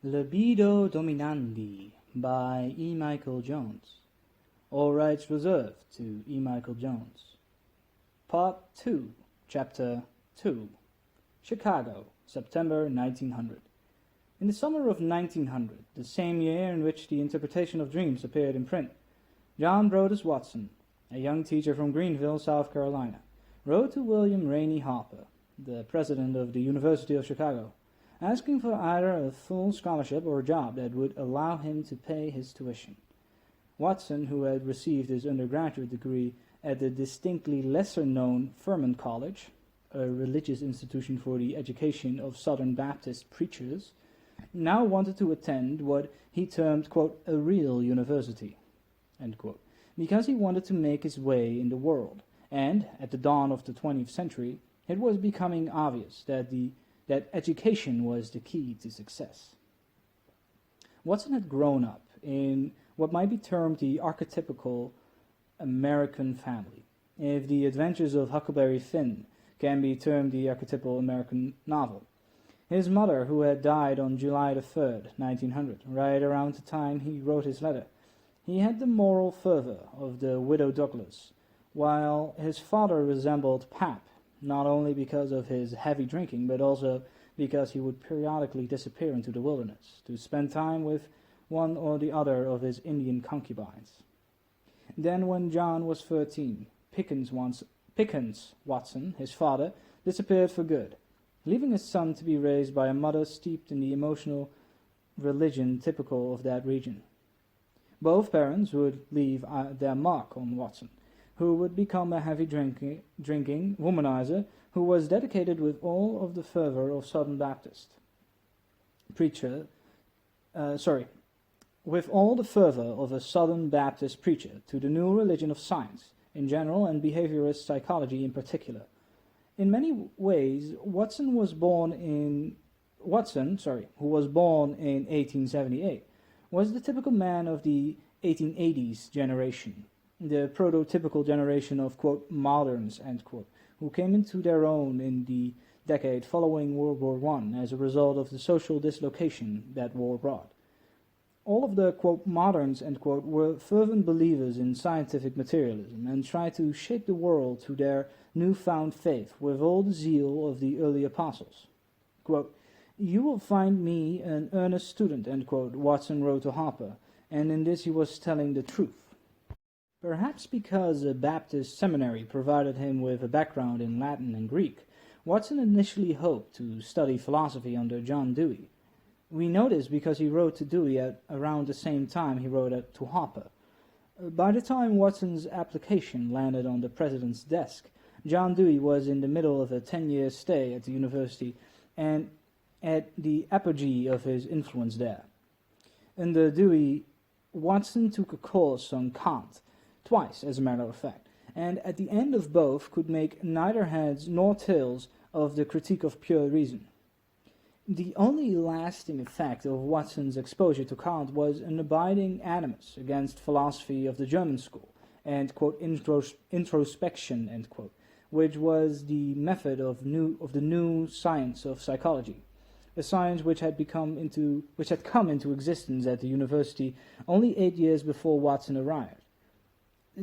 Libido Dominandi by E. Michael Jones. All rights reserved to E. Michael Jones. Part 2, Chapter 2. Chicago, September 1900. In the summer of 1900, the same year in which the interpretation of dreams appeared in print, John Brodus Watson, a young teacher from Greenville, South Carolina, wrote to William Rainey Harper, the president of the University of Chicago, asking for either a full scholarship or a job that would allow him to pay his tuition. Watson, who had received his undergraduate degree at the distinctly lesser-known Furman College, a religious institution for the education of Southern Baptist preachers, now wanted to attend what he termed, quote, a real university, end quote, because he wanted to make his way in the world, and, at the dawn of the 20th century, it was becoming obvious that education was the key to success. Watson had grown up in what might be termed the archetypical American family, if the adventures of Huckleberry Finn can be termed the archetypal American novel. His mother, who had died on July the 3rd, 1900, right around the time he wrote his letter, he had the moral fervor of the widow Douglas, while his father resembled Pap, not only because of his heavy drinking, but also because he would periodically disappear into the wilderness to spend time with one or the other of his Indian concubines. Then when John was 13, Pickens Watson, his father, disappeared for good, leaving his son to be raised by a mother steeped in the emotional religion typical of that region. Both parents would leave their mark on Watson, who would become a heavy drinking womanizer who was dedicated with all of the fervor of Southern Baptist with all the fervor of a Southern Baptist preacher to the new religion of science in general and behaviorist psychology in particular. In many ways, who was born in 1878, was the typical man of the 1880s generation, the prototypical generation of, quote, moderns, end quote, who came into their own in the decade following World War I as a result of the social dislocation that war brought. All of the, quote, moderns, end quote, were fervent believers in scientific materialism and tried to shape the world to their newfound faith with all the zeal of the early apostles. Quote, "You will find me an earnest student," end quote, Watson wrote to Harper, and in this he was telling the truth. Perhaps because a Baptist seminary provided him with a background in Latin and Greek, Watson initially hoped to study philosophy under John Dewey. We know this because he wrote to Dewey at around the same time he wrote to Harper. By the time Watson's application landed on the president's desk, John Dewey was in the middle of a 10-year stay at the university and at the apogee of his influence there. Under Dewey, Watson took a course on Kant, twice as a matter of fact, and at the end of both could make neither heads nor tails of the critique of pure reason. The only lasting effect of Watson's exposure to Kant was an abiding animus against philosophy of the German school and, quote, introspection, end quote, which was the method of the new science of psychology, a science which had come into existence at the university only 8 years before Watson arrived.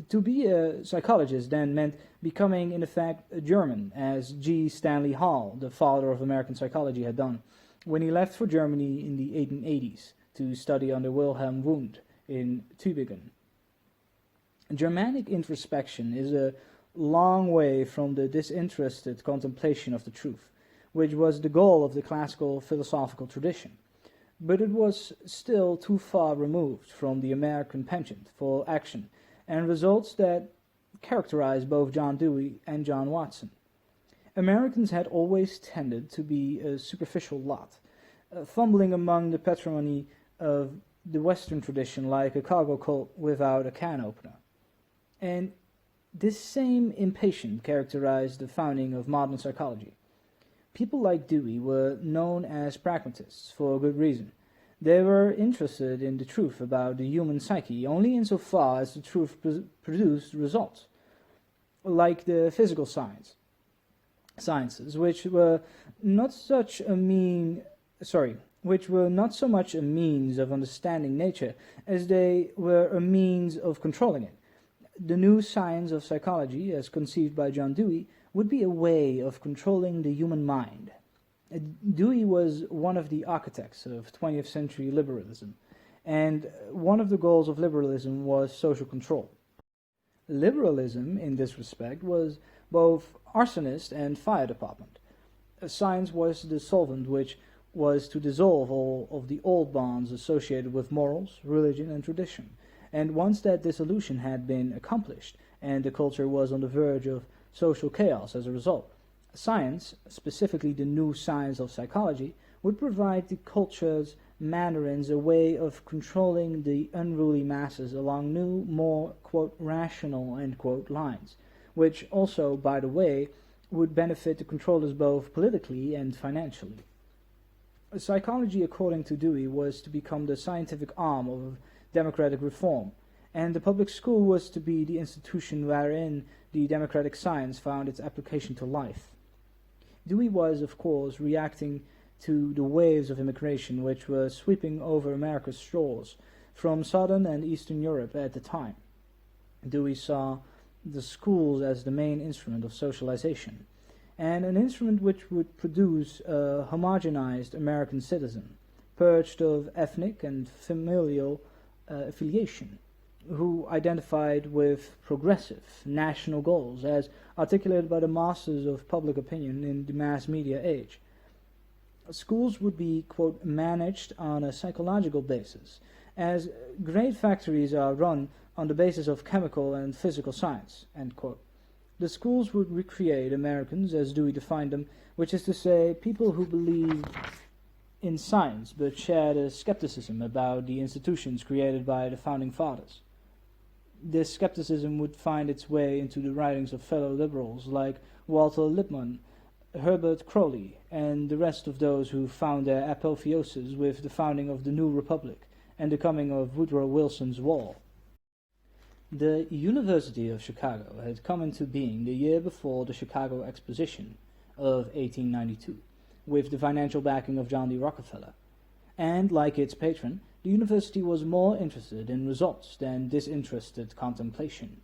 To be a psychologist then meant becoming, in effect, a German, as G. Stanley Hall, the father of American psychology, had done, when he left for Germany in the 1880s to study under Wilhelm Wundt in Tübingen. Germanic introspection is a long way from the disinterested contemplation of the truth, which was the goal of the classical philosophical tradition, but it was still too far removed from the American penchant for action and results that characterize both John Dewey and John Watson. Americans had always tended to be a superficial lot, fumbling among the patrimony of the Western tradition like a cargo cult without a can opener. And this same impatience characterized the founding of modern psychology. People like Dewey were known as pragmatists for a good reason. They were interested in the truth about the human psyche only insofar as the truth produced results, like the physical sciences, which were not such a which were not so much a means of understanding nature as they were a means of controlling it. The new science of psychology, as conceived by John Dewey, would be a way of controlling the human mind. Dewey was one of the architects of 20th century liberalism, and one of the goals of liberalism was social control. Liberalism, in this respect, was both arsonist and fire department. Science was the solvent which was to dissolve all of the old bonds associated with morals, religion, and tradition. And once that dissolution had been accomplished, and the culture was on the verge of social chaos as a result, science, specifically the new science of psychology, would provide the culture's mandarins a way of controlling the unruly masses along new, more, quote, rational, end quote, lines, which also, by the way, would benefit the controllers both politically and financially. Psychology, according to Dewey, was to become the scientific arm of democratic reform, and the public school was to be the institution wherein the democratic science found its application to life. Dewey was, of course, reacting to the waves of immigration which were sweeping over America's shores from southern and eastern Europe at the time. Dewey saw the schools as the main instrument of socialization, and an instrument which would produce a homogenized American citizen, purged of ethnic and familial affiliation, who identified with progressive national goals as articulated by the masters of public opinion in the mass media age. Schools would be, quote, managed on a psychological basis, as great factories are run on the basis of chemical and physical science, end quote. The schools would recreate Americans as Dewey defined them, which is to say, people who believed in science but shared a skepticism about the institutions created by the founding fathers. This skepticism would find its way into the writings of fellow liberals like Walter Lippmann, Herbert Croly, and the rest of those who found their apotheosis with the founding of the New Republic and the coming of Woodrow Wilson's Wall. The University of Chicago had come into being the year before the Chicago Exposition of 1892, with the financial backing of John D. Rockefeller, and, like its patron, the university was more interested in results than disinterested contemplation.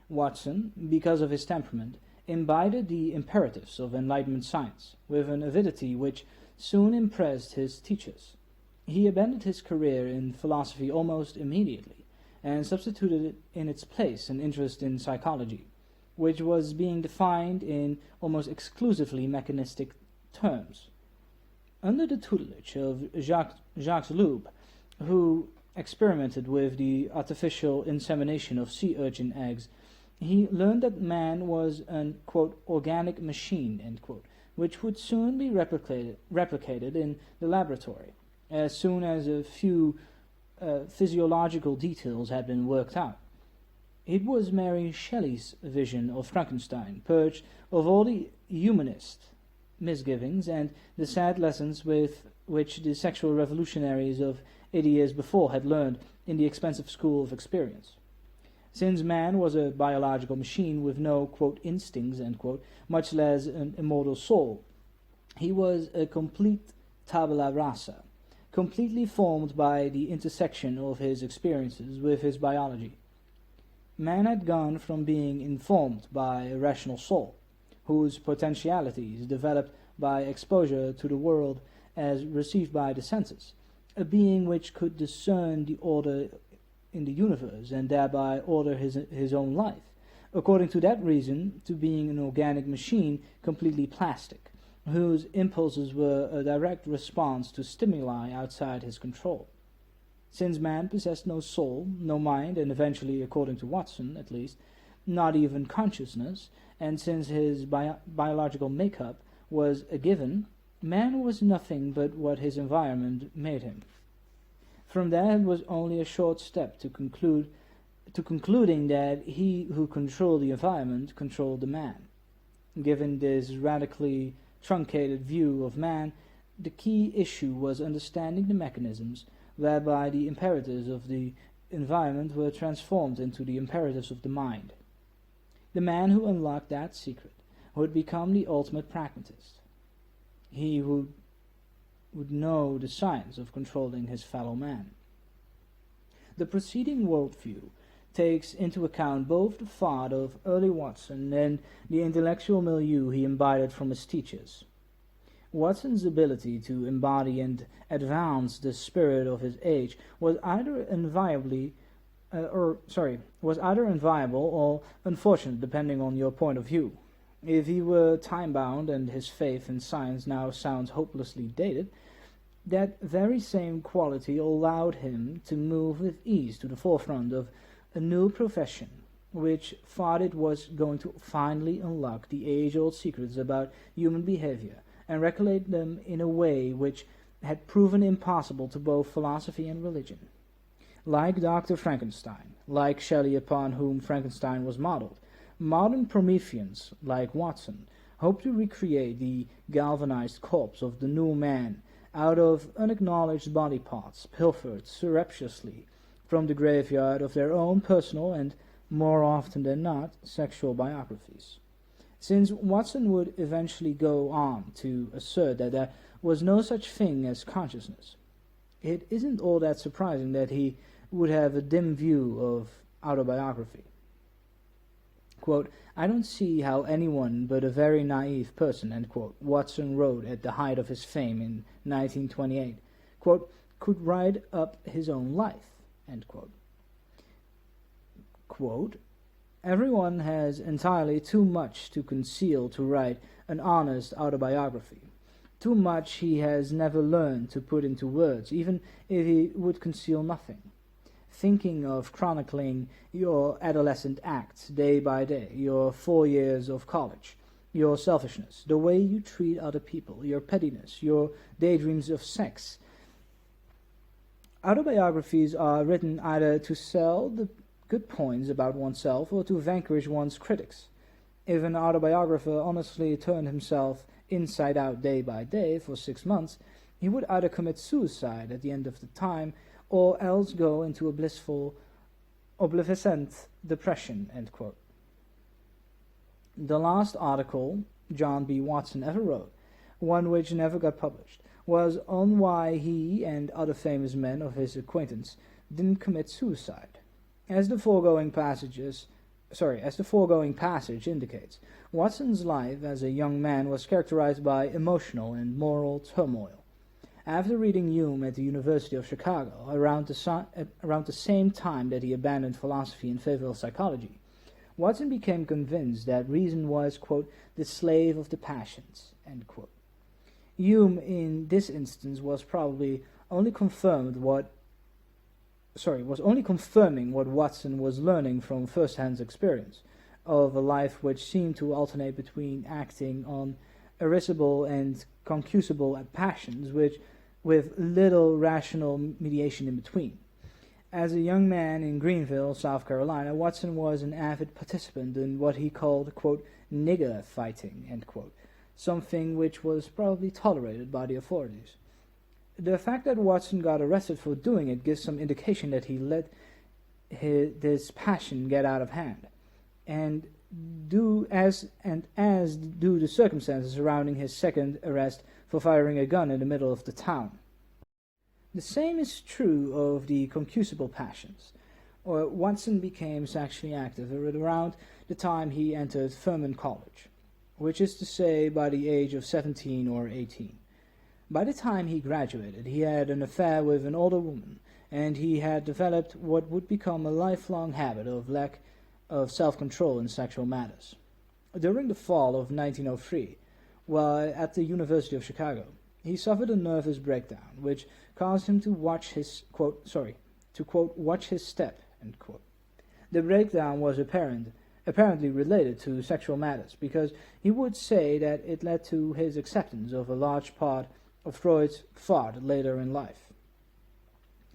Watson, because of his temperament, imbibed the imperatives of Enlightenment science with an avidity which soon impressed his teachers. He abandoned his career in philosophy almost immediately, and substituted in its place an interest in psychology, which was being defined in almost exclusively mechanistic terms. Under the tutelage of Jacques Loeb, who experimented with the artificial insemination of sea urchin eggs, he learned that man was an, quote, organic machine, end quote, which would soon be replicated in the laboratory, as soon as a few physiological details had been worked out. It was Mary Shelley's vision of Frankenstein, purged of all the humanist misgivings and the sad lessons with which the sexual revolutionaries of 80 years before had learned in the expensive school of experience. Since man was a biological machine with no, quote, instincts, end quote, much less an immortal soul, he was a complete tabula rasa, completely formed by the intersection of his experiences with his biology. Man had gone from being informed by a rational soul, whose potentialities developed by exposure to the world as received by the senses, a being which could discern the order in the universe and thereby order his own life, according to that reason, to being an organic machine completely plastic, whose impulses were a direct response to stimuli outside his control. Since man possessed no soul, no mind, and eventually, according to Watson at least, not even consciousness, and since his biological makeup was a given, man was nothing but what his environment made him. From there it was only a short step to concluding that he who controlled the environment controlled the man. Given this radically truncated view of man, the key issue was understanding the mechanisms whereby the imperatives of the environment were transformed into the imperatives of the mind. The man who unlocked that secret would become the ultimate pragmatist. He would would know the science of controlling his fellow man. The preceding worldview takes into account both the thought of early Watson and the intellectual milieu he imbibed from his teachers. Watson's ability to embody and advance the spirit of his age was either inviolable or unfortunate, depending on your point of view. If he were time-bound and his faith in science now sounds hopelessly dated, that very same quality allowed him to move with ease to the forefront of a new profession, which thought it was going to finally unlock the age-old secrets about human behavior and regulate them in a way which had proven impossible to both philosophy and religion. Like Dr. Frankenstein, like Shelley upon whom Frankenstein was modeled, modern Prometheans, like Watson, hope to recreate the galvanized corpse of the new man out of unacknowledged body parts pilfered surreptitiously from the graveyard of their own personal and, more often than not, sexual biographies. Since Watson would eventually go on to assert that there was no such thing as consciousness, it isn't all that surprising that he would have a dim view of autobiography. Quote, "I don't see how anyone but a very naive person," end quote, Watson wrote at the height of his fame in 1928, quote, "could write up his own life," end quote. Quote, "Everyone has entirely too much to conceal to write an honest autobiography. Too much he has never learned to put into words, even if he would conceal nothing. Thinking of chronicling your adolescent acts day by day, your 4 years of college, your selfishness, the way you treat other people, your pettiness, your daydreams of sex. Autobiographies are written either to sell the good points about oneself or to vanquish one's critics. If an autobiographer honestly turned himself inside out day by day for 6 months, he would either commit suicide at the end of the time or else go into a blissful, oblivious depression," end quote. The last article John B. Watson ever wrote, one which never got published, was on why he and other famous men of his acquaintance didn't commit suicide. As the foregoing passage indicates, Watson's life as a young man was characterized by emotional and moral turmoil. After reading Hume at the University of Chicago, around the same time that he abandoned philosophy in favor of psychology, Watson became convinced that reason was, quote, "the slave of the passions," end quote. Hume, in this instance, was probably only confirming what Watson was learning from first-hand experience of a life which seemed to alternate between acting on irascible and concupiscible passions, with little rational mediation in between. As a young man in Greenville, South Carolina, Watson was an avid participant in what he called, quote, "nigger fighting," end quote, something which was probably tolerated by the authorities. The fact that Watson got arrested for doing it gives some indication that he let this passion get out of hand, as do the circumstances surrounding his second arrest for firing a gun in the middle of the town. The same is true of the concupiscible passions. Watson became sexually active around the time he entered Furman College, which is to say by the age of 17 or 18. By the time he graduated, he had an affair with an older woman, and he had developed what would become a lifelong habit of lack of self-control in sexual matters. During the fall of 1903, while at the University of Chicago, he suffered a nervous breakdown, which caused him to watch his quote, "watch his step," end quote. The breakdown was apparently related to sexual matters, because he would say that it led to his acceptance of a large part of Freud's thought later in life.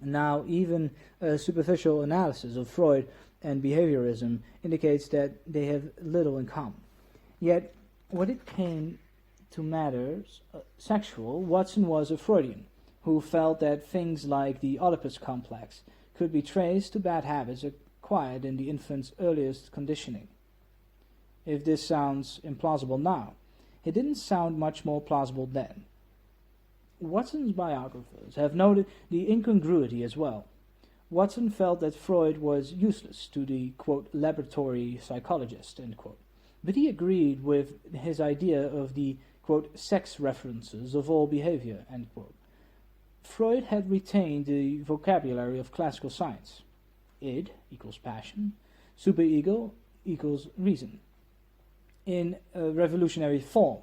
Now, even a superficial analysis of Freud and behaviorism indicates that they have little in common. Yet, when it came to matters sexual, Watson was a Freudian who felt that things like the Oedipus complex could be traced to bad habits acquired in the infant's earliest conditioning. If this sounds implausible now, it didn't sound much more plausible then. Watson's biographers have noted the incongruity as well. Watson felt that Freud was useless to the, quote, laboratory psychologist, end quote. But he agreed with his idea of the, quote, sex references of all behavior, end quote. Freud had retained the vocabulary of classical science. Id equals passion, superego equals reason, in a revolutionary form.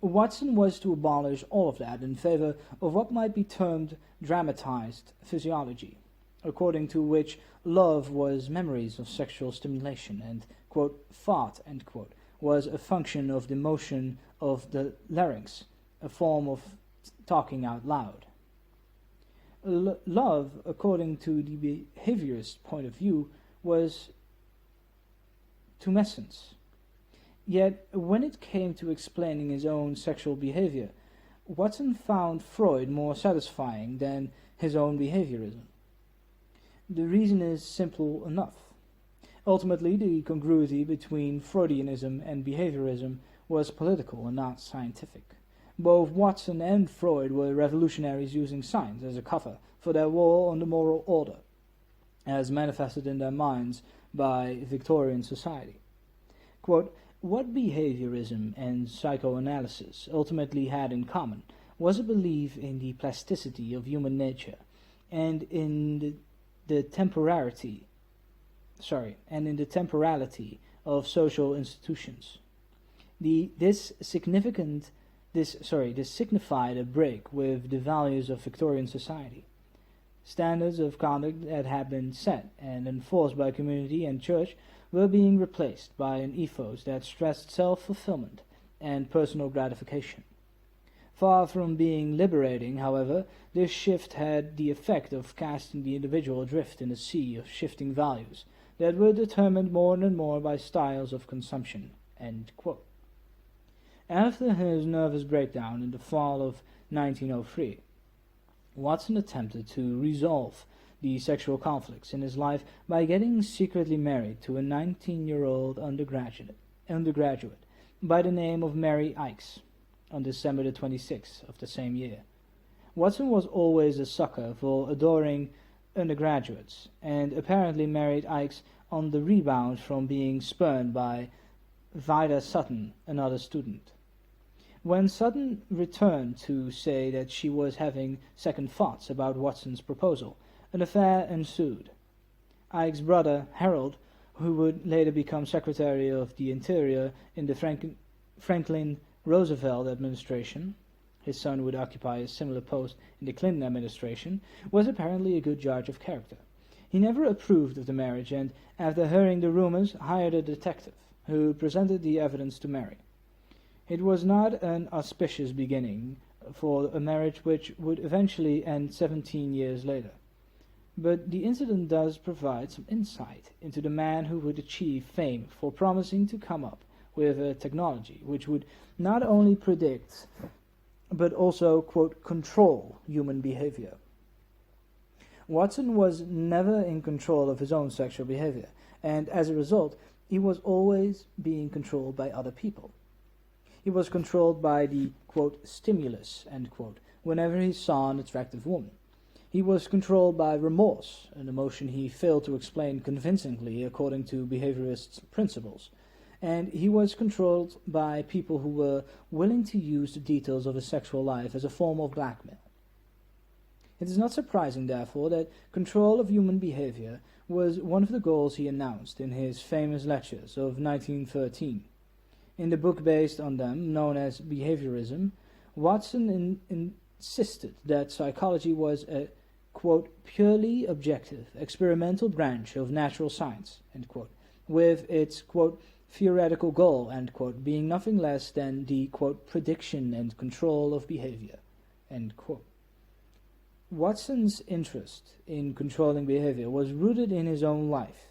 Watson was to abolish all of that in favor of what might be termed dramatized physiology, according to which love was memories of sexual stimulation and, quote, thought, end quote, was a function of the motion of the larynx, a form of talking out loud. Love, according to the behaviorist point of view, was tumescence. Yet, when it came to explaining his own sexual behavior, Watson found Freud more satisfying than his own behaviorism. The reason is simple enough. Ultimately, the congruity between Freudianism and behaviorism was political and not scientific. Both Watson and Freud were revolutionaries using science as a cover for their war on the moral order, as manifested in their minds by Victorian society. Quote, what behaviorism and psychoanalysis ultimately had in common was a belief in the plasticity of human nature and in the temporality of social institutions. This signified a break with the values of Victorian society. Standards of conduct that had been set and enforced by community and church were being replaced by an ethos that stressed self-fulfillment and personal gratification. Far from being liberating, however, this shift had the effect of casting the individual adrift in a sea of shifting values that were determined more and more by styles of consumption, end quote. After his nervous breakdown in the fall of 1903, Watson attempted to resolve the sexual conflicts in his life by getting secretly married to a 19-year-old undergraduate by the name of Mary Ickes on December the 26th of the same year. Watson was always a sucker for adoring undergraduates, and apparently married Ickes on the rebound from being spurned by Vida Sutton, another student. When Sutton returned to say that she was having second thoughts about Watson's proposal, an affair ensued. Ickes' brother, Harold, who would later become Secretary of the Interior in the Franklin Roosevelt administration, his son would occupy a similar post in the Clinton administration, was apparently a good judge of character. He never approved of the marriage and, after hearing the rumors, hired a detective, who presented the evidence to Mary. It was not an auspicious beginning for a marriage which would eventually end 17 years later. But the incident does provide some insight into the man who would achieve fame for promising to come up with a technology which would not only predict but also, quote, control human behavior. Watson was never in control of his own sexual behavior, and as a result, he was always being controlled by other people. He was controlled by the, quote, stimulus, end quote, whenever he saw an attractive woman. He was controlled by remorse, an emotion he failed to explain convincingly according to behaviorist principles. And he was controlled by people who were willing to use the details of his sexual life as a form of blackmail. It is not surprising, therefore, that control of human behavior was one of the goals he announced in his famous lectures of 1913. In the book based on them, known as Behaviorism, Watson insisted that psychology was a, quote, purely objective, experimental branch of natural science, end quote, with its, quote, theoretical goal, end quote, being nothing less than the, quote, prediction and control of behavior, end quote. Watson's interest in controlling behavior was rooted in his own life,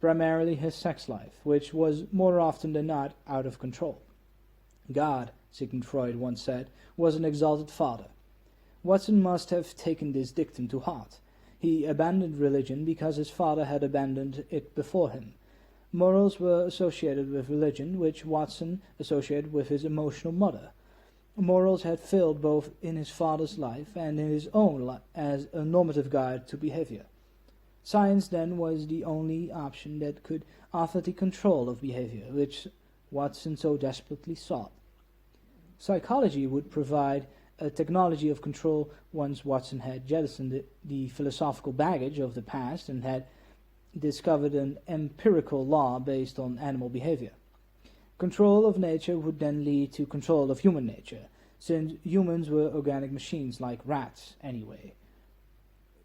primarily his sex life, which was more often than not out of control. God, Sigmund Freud once said, was an exalted father. Watson must have taken this dictum to heart. He abandoned religion because his father had abandoned it before him. Morals were associated with religion, which Watson associated with his emotional mother. Morals had failed both in his father's life and in his own as a normative guide to behavior. Science then was the only option that could offer the control of behavior, which Watson so desperately sought. Psychology would provide a technology of control once Watson had jettisoned the philosophical baggage of the past and had discovered an empirical law based on animal behavior. Control of nature would then lead to control of human nature, since humans were organic machines like rats anyway.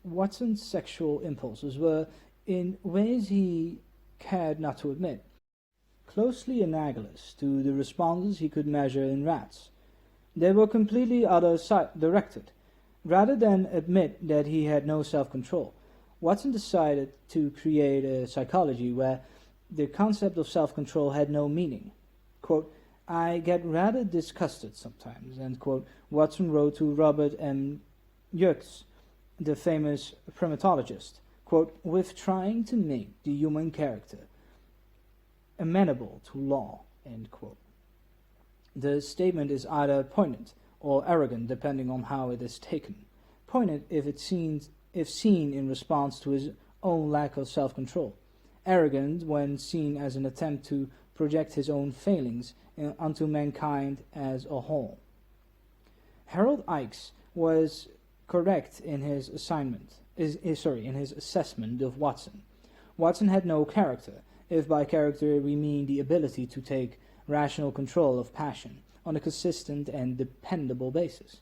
Watson's sexual impulses were, in ways he cared not to admit, closely analogous to the responses he could measure in rats. They were completely other-directed. Rather than admit that he had no self-control, Watson decided to create a psychology where the concept of self-control had no meaning. Quote, "I get rather disgusted sometimes," end quote, Watson wrote to Robert M. Yerkes, the famous primatologist, quote, "with trying to make the human character amenable to law," end quote. The statement is either poignant or arrogant, depending on how it is taken. Poignant if seen in response to his own lack of self-control. Arrogant when seen as an attempt to project his own failings onto mankind as a whole. Harold Ickes was correct in his assessment of Watson. Watson had no character, if by character we mean the ability to take rational control of passion on a consistent and dependable basis.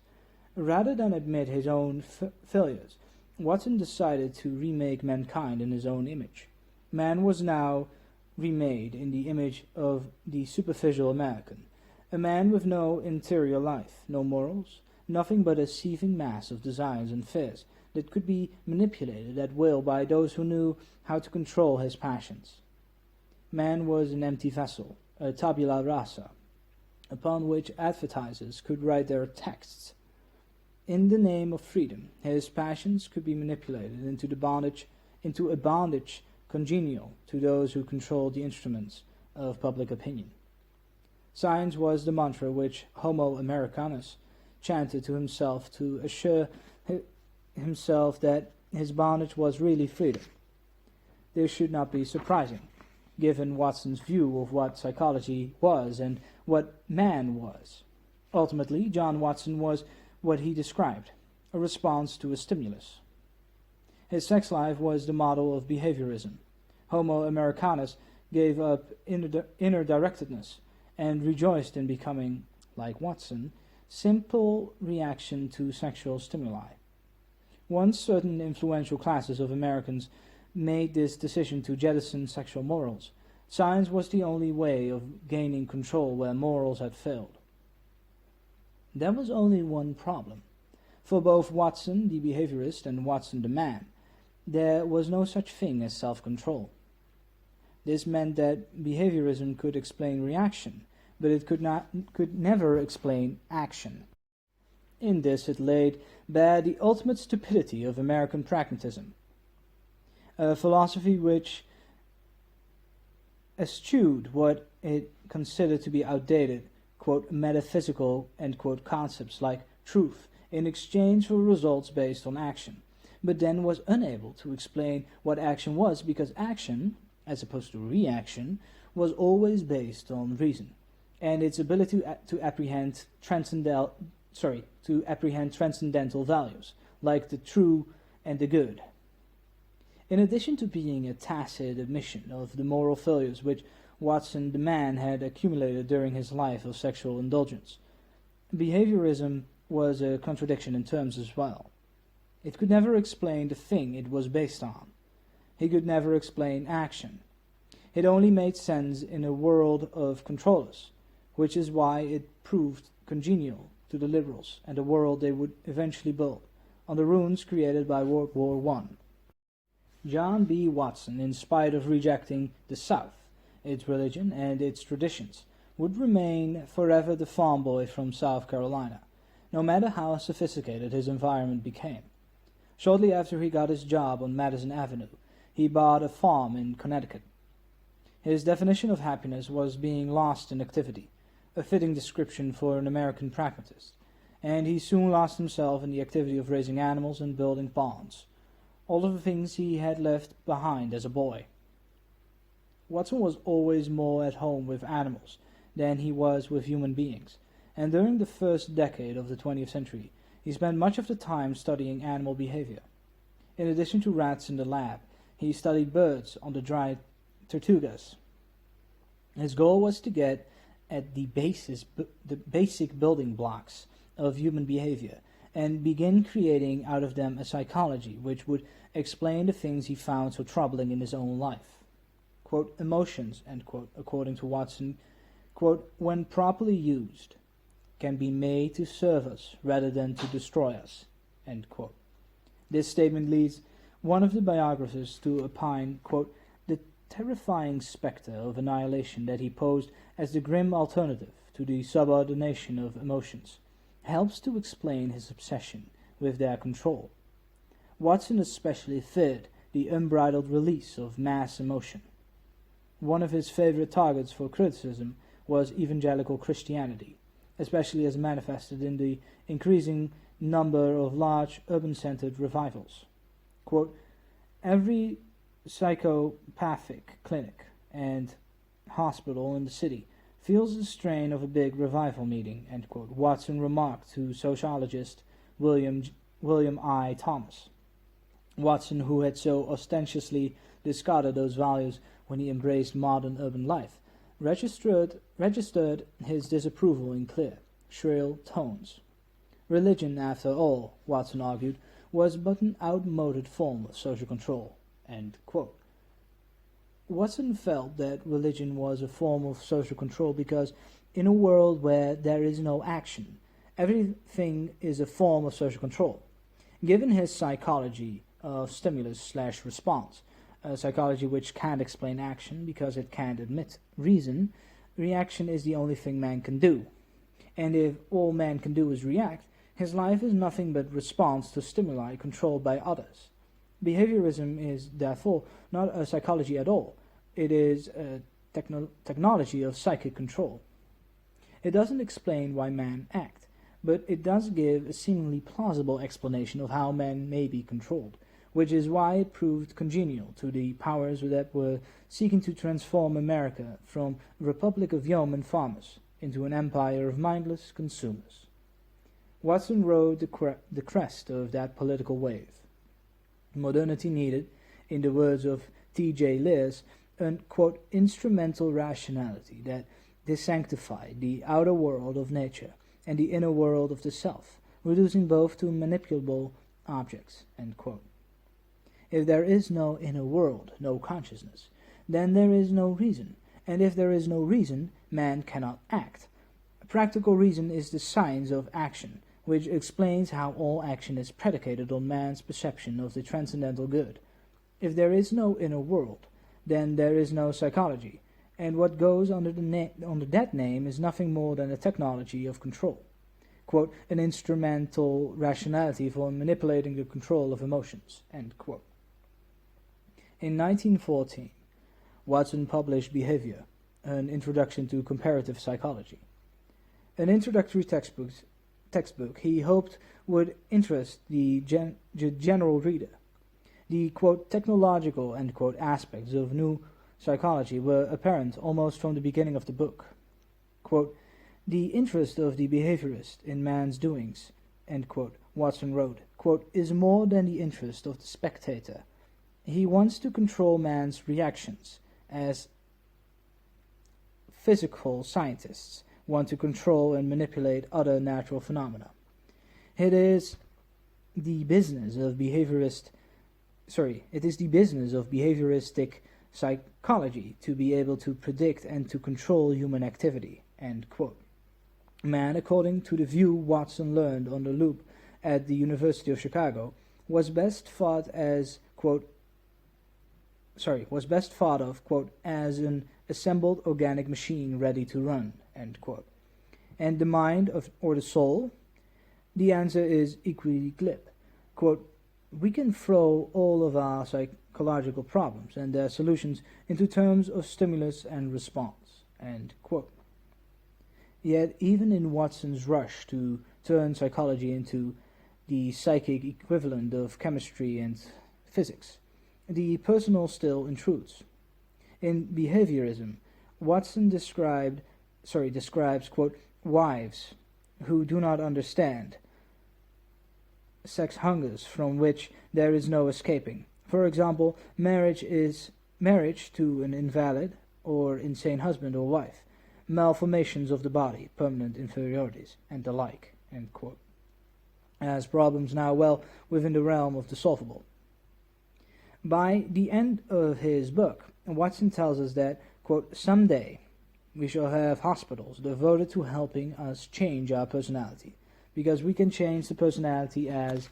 Rather than admit his own failures, Watson decided to remake mankind in his own image. Man was now remade in the image of the superficial American, a man with no interior life, no morals, nothing but a seething mass of desires and fears that could be manipulated at will by those who knew how to control his passions. Man was an empty vessel, a tabula rasa, upon which advertisers could write their texts. In the name of freedom, his passions could be manipulated into a bondage congenial to those who controlled the instruments of public opinion. Science was the mantra which Homo Americanus chanted to himself to assure himself that his bondage was really freedom. This should not be surprising, given Watson's view of what psychology was and what man was. Ultimately, John Watson was what he described, a response to a stimulus. His sex life was the model of behaviorism. Homo Americanus gave up inner directedness and rejoiced in becoming, like Watson, simple reaction to sexual stimuli. Once certain influential classes of Americans made this decision to jettison sexual morals, science was the only way of gaining control where morals had failed. There was only one problem. For both Watson, the behaviorist, and Watson, the man, there was no such thing as self-control. This meant that behaviorism could explain reaction, but it could never explain action. In this it laid bare the ultimate stupidity of American pragmatism, a philosophy which eschewed what it considered to be outdated, quote, metaphysical, end quote, concepts like truth in exchange for results based on action, but then was unable to explain what action was because action, as opposed to reaction, was always based on reason and its ability to apprehend transcendental values, like the true and the good. In addition to being a tacit admission of the moral failures which Watson the man had accumulated during his life of sexual indulgence, behaviorism was a contradiction in terms as well. It could never explain the thing it was based on. He could never explain action. It only made sense in a world of controllers, which is why it proved congenial to the liberals and the world they would eventually build on the ruins created by World War I. John B. Watson, in spite of rejecting the South, its religion and its traditions, would remain forever the farm boy from South Carolina, no matter how sophisticated his environment became. Shortly after he got his job on Madison Avenue, he bought a farm in Connecticut. His definition of happiness was being lost in activity, a fitting description for an American pragmatist, and he soon lost himself in the activity of raising animals and building ponds, all of the things he had left behind as a boy. Watson was always more at home with animals than he was with human beings, and during the first decade of the 20th century, he spent much of the time studying animal behavior. In addition to rats in the lab, he studied birds on the dried tortugas. His goal was to get at the basic building blocks of human behavior and begin creating out of them a psychology which would explain the things he found so troubling in his own life. Quote, emotions, end quote, according to Watson, quote, when properly used, can be made to serve us rather than to destroy us, end quote. This statement leads one of the biographers to opine, quote, the terrifying specter of annihilation that he posed as the grim alternative to the subordination of emotions helps to explain his obsession with their control. Watson especially feared the unbridled release of mass emotion. One of his favorite targets for criticism was evangelical Christianity, especially as manifested in the increasing number of large urban-centered revivals. Quote, every psychopathic clinic and hospital in the city feels the strain of a big revival meeting, end quote, Watson remarked to sociologist William I. Thomas. Watson, who had so ostentatiously discarded those values when he embraced modern urban life, registered his disapproval in clear, shrill tones. Religion, after all, Watson argued, was but an outmoded form of social control, end quote. Watson felt that religion was a form of social control because in a world where there is no action, everything is a form of social control. Given his psychology of stimulus/response, a psychology which can't explain action because it can't admit reason, reaction is the only thing man can do. And if all man can do is react, his life is nothing but response to stimuli controlled by others. Behaviorism is, therefore, not a psychology at all. It is a technology of psychic control. It doesn't explain why men act, but it does give a seemingly plausible explanation of how men may be controlled, which is why it proved congenial to the powers that were seeking to transform America from a republic of yeoman farmers into an empire of mindless consumers. Watson rode the crest of that political wave. Modernity needed, in the words of T.J. Lears, an, quote, instrumental rationality that desanctified the outer world of nature and the inner world of the self, reducing both to manipulable objects, end quote. If there is no inner world, no consciousness, then there is no reason, and if there is no reason, man cannot act. Practical reason is the science of action, which explains how all action is predicated on man's perception of the transcendental good. If there is no inner world, then there is no psychology, and what goes under that name is nothing more than a technology of control. Quote, an instrumental rationality for manipulating the control of emotions, end quote. In 1914, Watson published Behavior, an introduction to comparative psychology. An introductory textbook he hoped would interest the general reader. The, quote, technological, end quote, aspects of new psychology were apparent almost from the beginning of the book. Quote, the interest of the behaviorist in man's doings, end quote, Watson wrote, quote, is more than the interest of the spectator. He wants to control man's reactions, as physical scientists want to control and manipulate other natural phenomena. It is the business of behavioristic psychology to be able to predict and to control human activity, end quote. Man, according to the view Watson learned on the loop at the University of Chicago, was best thought of, quote, as an assembled organic machine ready to run, end quote. And the mind or the soul? The answer is equally glib. Quote, we can throw all of our psychological problems and their solutions into terms of stimulus and response, end quote. Yet even in Watson's rush to turn psychology into the psychic equivalent of chemistry and physics, the personal still intrudes. In behaviorism, Watson describes, quote, wives who do not understand sex hungers from which there is no escaping. For example, marriage to an invalid or insane husband or wife, malformations of the body, permanent inferiorities, and the like, end quote, as problems now well within the realm of the solvable. By the end of his book, Watson tells us that, quote, someday we shall have hospitals devoted to helping us change our personality, because we can change the personality as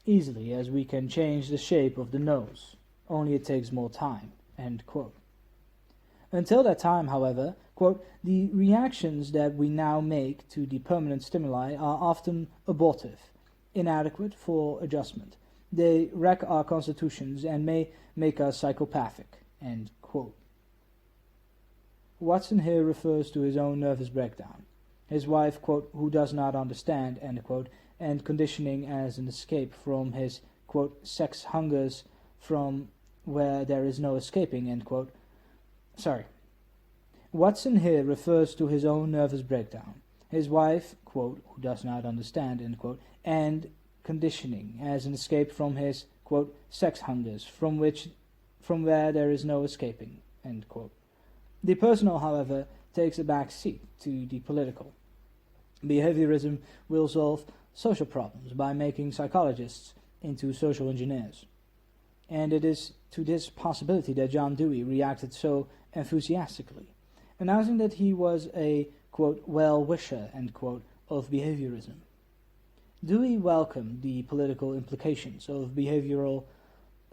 easily as we can change the shape of the nose, only it takes more time, end quote. Until that time, however, quote, the reactions that we now make to the permanent stimuli are often abortive, inadequate for adjustment. They wreck our constitutions and may make us psychopathic, end quote. Watson here refers to his own nervous breakdown, his wife, quote, who does not understand, end quote, and conditioning as an escape from his, quote, sex hungers from where there is no escaping, end quote. Watson here refers to his own nervous breakdown, his wife, quote, who does not understand, end quote, and conditioning as an escape from his, quote, sex hungers from where there is no escaping, end quote. The personal, however, takes a back seat to the political. Behaviorism will solve social problems by making psychologists into social engineers. And it is to this possibility that John Dewey reacted so enthusiastically, announcing that he was a, quote, well-wisher, end quote, of behaviorism. Dewey welcomed the political implications of behavioral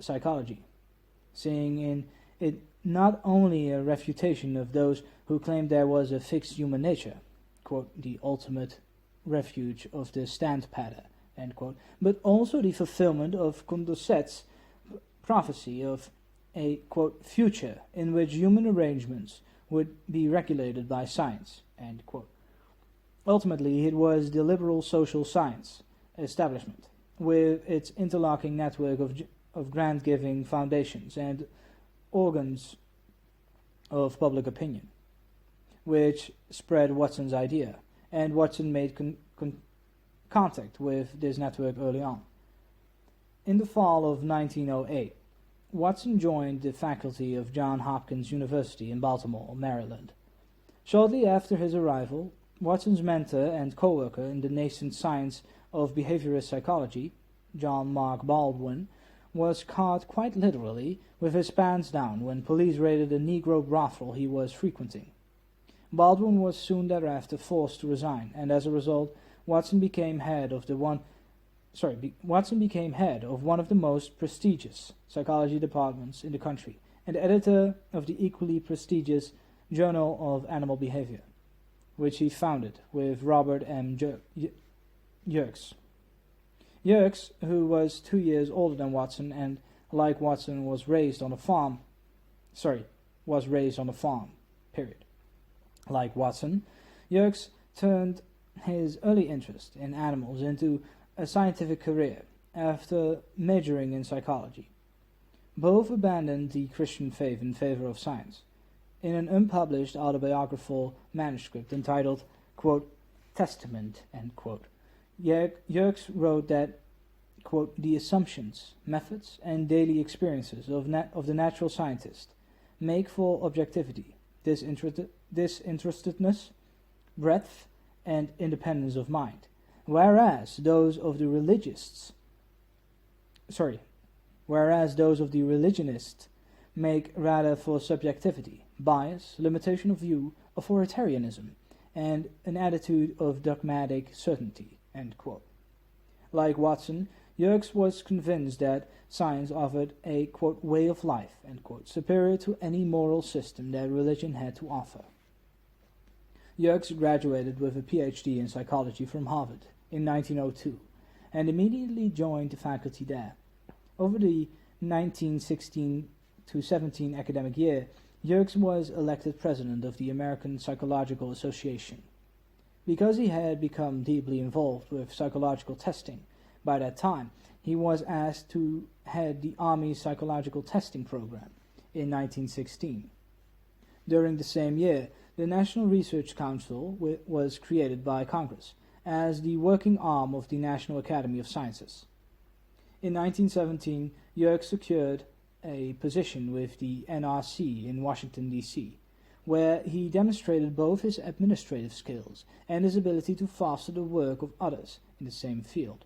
psychology, seeing in it not only a refutation of those who claimed there was a fixed human nature, quote, the ultimate refuge of the stand-padder, end quote, but also the fulfillment of Condorcet's prophecy of a, quote, future in which human arrangements would be regulated by science, end quote. Ultimately, it was the liberal social science establishment, with its interlocking network of grant-giving foundations and organs of public opinion, which spread Watson's idea, and Watson made contact with this network early on. In the fall of 1908, Watson joined the faculty of Johns Hopkins University in Baltimore, Maryland. Shortly after his arrival, Watson's mentor and co-worker in the nascent science of behaviorist psychology, John Mark Baldwin, was caught quite literally with his pants down when police raided a Negro brothel he was frequenting. Baldwin was soon thereafter forced to resign, and as a result, Watson became head of one of the most prestigious psychology departments in the country, and editor of the equally prestigious Journal of Animal Behavior, which he founded with Robert M. Yerkes. Yerkes, who was 2 years older than Watson and, like Watson, was raised on a farm, period. Like Watson, Yerkes turned his early interest in animals into a scientific career after majoring in psychology. Both abandoned the Christian faith in favor of science. In an unpublished autobiographical manuscript entitled, quote, Testament, end quote, Yerkes wrote that, quote, the assumptions, methods, and daily experiences of the natural scientist make for objectivity, disinterestedness, breadth, and independence of mind, whereas those of the religionists make rather for subjectivity, bias, limitation of view, authoritarianism, and an attitude of dogmatic certainty, end quote. Like Watson, Yerkes was convinced that science offered a, quote, way of life, end quote, superior to any moral system that religion had to offer. Yerkes graduated with a PhD in psychology from Harvard in 1902 and immediately joined the faculty there. Over the 1916 to 17 academic year, Yerkes was elected president of the American Psychological Association. Because he had become deeply involved with psychological testing by that time, he was asked to head the Army's psychological testing program in 1916. During the same year, the National Research Council was created by Congress as the working arm of the National Academy of Sciences. In 1917, Yerkes secured a position with the NRC in Washington, D.C., where he demonstrated both his administrative skills and his ability to foster the work of others in the same field.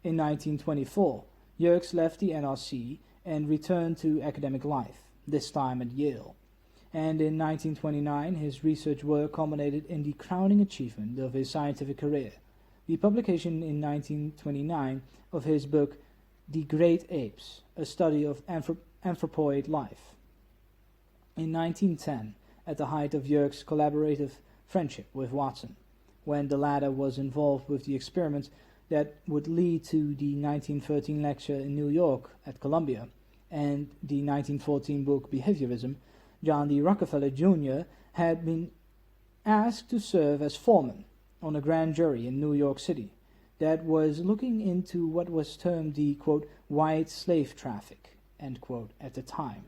In 1924, Yerkes left the NRC and returned to academic life, this time at Yale, and in 1929 his research work culminated in the crowning achievement of his scientific career, the publication in 1929 of his book The Great Apes, a study of anthropoid life. In 1910, at the height of Yerkes' collaborative friendship with Watson, when the latter was involved with the experiments that would lead to the 1913 lecture in New York at Columbia and the 1914 book Behaviorism, John D. Rockefeller Jr. had been asked to serve as foreman on a grand jury in New York City that was looking into what was termed the, quote, white slave traffic, end quote, at the time.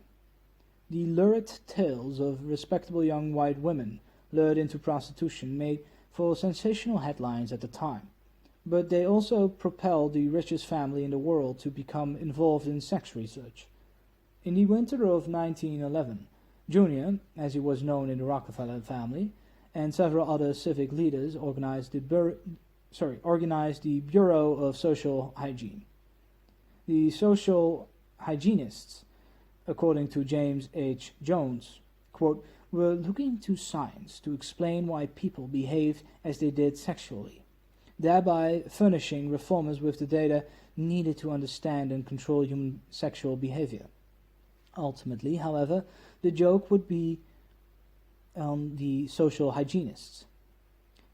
The lurid tales of respectable young white women lured into prostitution made for sensational headlines at the time, but they also propelled the richest family in the world to become involved in sex research. In the winter of 1911, Jr., as he was known in the Rockefeller family, and several other civic leaders organized the Bureau of Social Hygiene. The social hygienists, according to James H. Jones, quote, were looking to science to explain why people behaved as they did sexually, thereby furnishing reformers with the data needed to understand and control human sexual behavior. Ultimately, however, the joke would be on the social hygienists.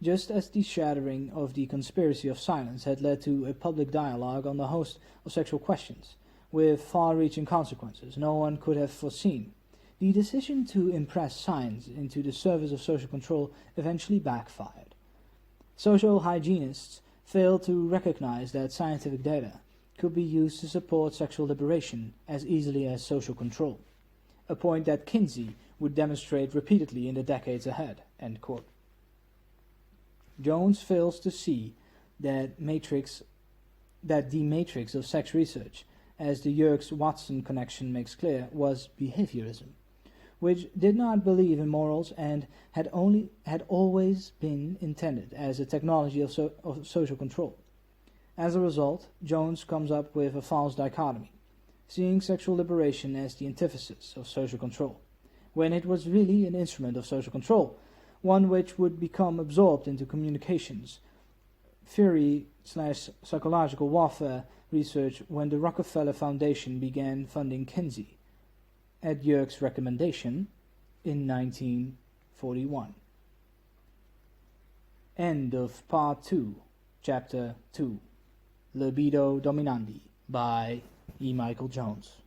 Just as the shattering of the conspiracy of silence had led to a public dialogue on the host of sexual questions, with far-reaching consequences no one could have foreseen, the decision to impress science into the service of social control eventually backfired. Social hygienists failed to recognize that scientific data could be used to support sexual liberation as easily as social control, a point that Kinsey would demonstrate repeatedly in the decades ahead, end quote. Jones fails to see that the matrix of sex research, as the Yerkes-Watson connection makes clear, was behaviorism, which did not believe in morals and had always been intended as a technology of social control. As a result, Jones comes up with a false dichotomy, seeing sexual liberation as the antithesis of social control, when it was really an instrument of social control, one which would become absorbed into communications theory/psychological warfare research when the Rockefeller Foundation began funding Kinsey, at Yerkes' recommendation, in 1941. End of Part 2, Chapter 2, Libido Dominandi, by E. Michael Jones.